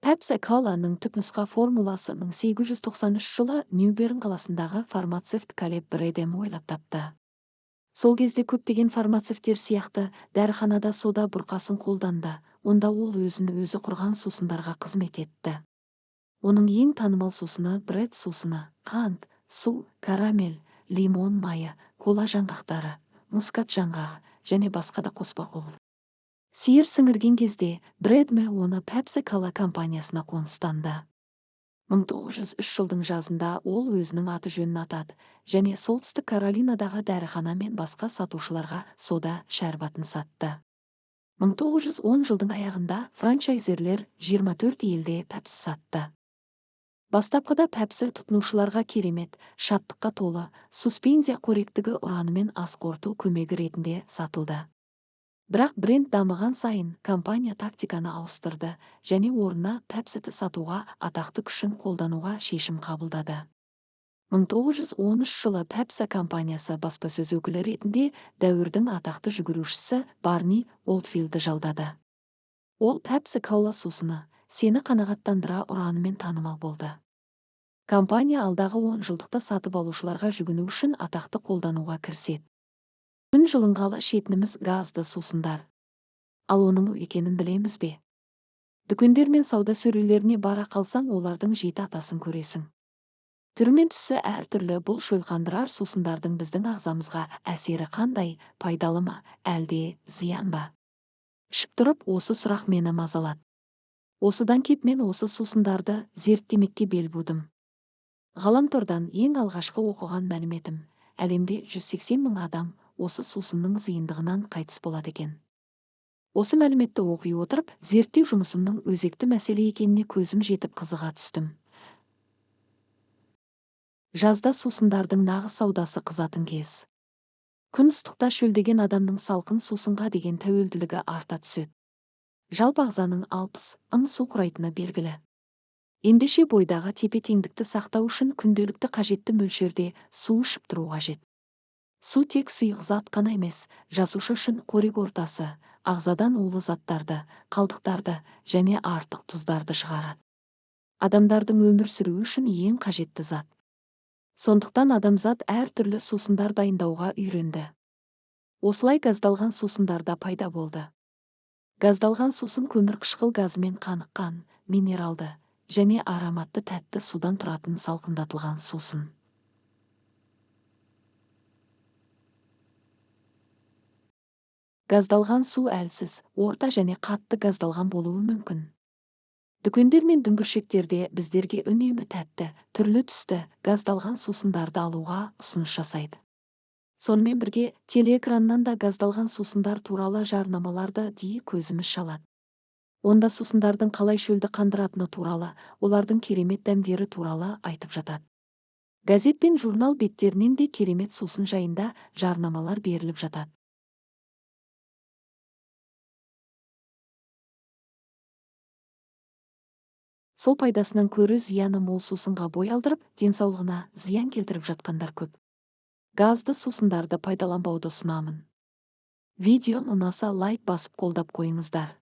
Pepsi Cola'ның түпнұсқа формуласы 1893 жылы Нью-Берн қаласындағы фармацевт Калеб Брэдем ойлап тапты. Сол кезде көптеген фармацевттер сияқты дәріханада сода бұрқасын қолданды, онда ол өзін-өзі құрған сусындарға қызмет етті. Оның ең танымал сусыны Брэд сусыны, қант, су, карамель, лимон майы, кола жаңғақтары, мускат жаңғағы және басқа да қоспа болды. Сиыр сіңірген кезде Брэдме оны Pepsi Cola компаниясына қоныстанды. 1903 жылдың жазында ол өзінің аты жөнін атады және солтүстік Каролинадағы дәріхана мен басқа сатушыларға сода шәрбатын сатты. 1910 жылдың аяғында франчайзерлер 24 елде Pepsi сатты. Бастапқыда Pepsi тұтынушыларға керемет, шаттыққа толы, суспензия қоректігі ұранымен ас қорыту көмегі ретінде сатылды. Бірақ бренд дамыған сайын компания тактиканы ауыстырды және орнына Pepsi'ті сатуға атақты күшін қолдануға шешім қабылдады. 1913 жылы Pepsi компаниясы баспасөз өкілі ретінде дәуірдің атақты жүгірушісі Барни Олдфилдті жалдады. Ол Pepsi Cola сусыны сені қанағаттандыра ұранымен танымал болды. Компания алдағы 10 жылдықта сатып алушыларға жүгіну үшін атақты қолдануға кіріседі. Күн жылынғалы ішетініміз газды сусындар. Ал оның екенін білеміз бе? Дүкендер мен сауда сөрелеріне бара қалсаң, олардың жеті атасын көресің. Түрі мен түсі әртүрлі бұл шөлқандырар сусындардың біздің ағзамызға әсері қандай, пайдалы ма, әлде зиян ба? Ішіп тұрып, осы сұрақ мені мазалады. Осыдан кеп мен осы сусындарды зерттемекке бел будым. Ғаламтордан ең алғашқы оқыған мәліметім, әлемде 180 мың адам осы сусынның зиындығынан қайтыс болады екен. Осы мәліметті оқи отырып, зерттеу жұмысымның өзекті мәселе екеніне көзім жетіп қызыға түстім. Жазда сусындардың нағыз саудасы қызатын кез. Күн ыстықта шөлдеген адамның салқын сусынға деген тәуелділігі арта түседі. Жалпы ағзаның 60% су құрайтыны белгілі. Ендеше бойдағы тепе-теңдікті сақтау үшін күнделікті қажетті мөлшерде су ішіп тұру қажет. Су тек сұйық зат қана емес, жасуша үшін қорек ортасы, ағзадан улы заттарды, қалдықтарды және артық тұздарды шығарады. Адамдардың өмір сүруі үшін ең қажетті зат. Сондықтан адамзат әртүрлі сусындар дайындауға үйренді. Осылай газдалған сусындарда пайда болды. Газдалған сусын көмірқышқыл газымен қаныққан, минералды және ароматты тәтті судан тұратын салқындатылған сусын. Газдалған су әлсіз, орта және қатты газдалған болуы мүмкін. Дүкендер мен дүңгіршектерде біздерге үнемі тәтті, түрлі түсті газдалған сусындарды алуға ұсыныс жасайды. Сонымен бірге телеэкраннан да газдалған сусындар туралы жарнамаларды жиі көзіміз шалады. Онда сусындардың қалай шөлді қандыратыны туралы, олардың керемет дәмдері туралы айтып жатады. Газет пен журнал беттерінен де керемет сусын жайында жарнамалар беріліп жатады. Сол пайдасынан көрі зияны мол сусынға бой алдырып, денсаулығына зиян келтіріп жатқандар көп. Газды сусындарды пайдаланбауды ұсынамын. Видео ұнаса лайк басып қолдап қойыңыздар.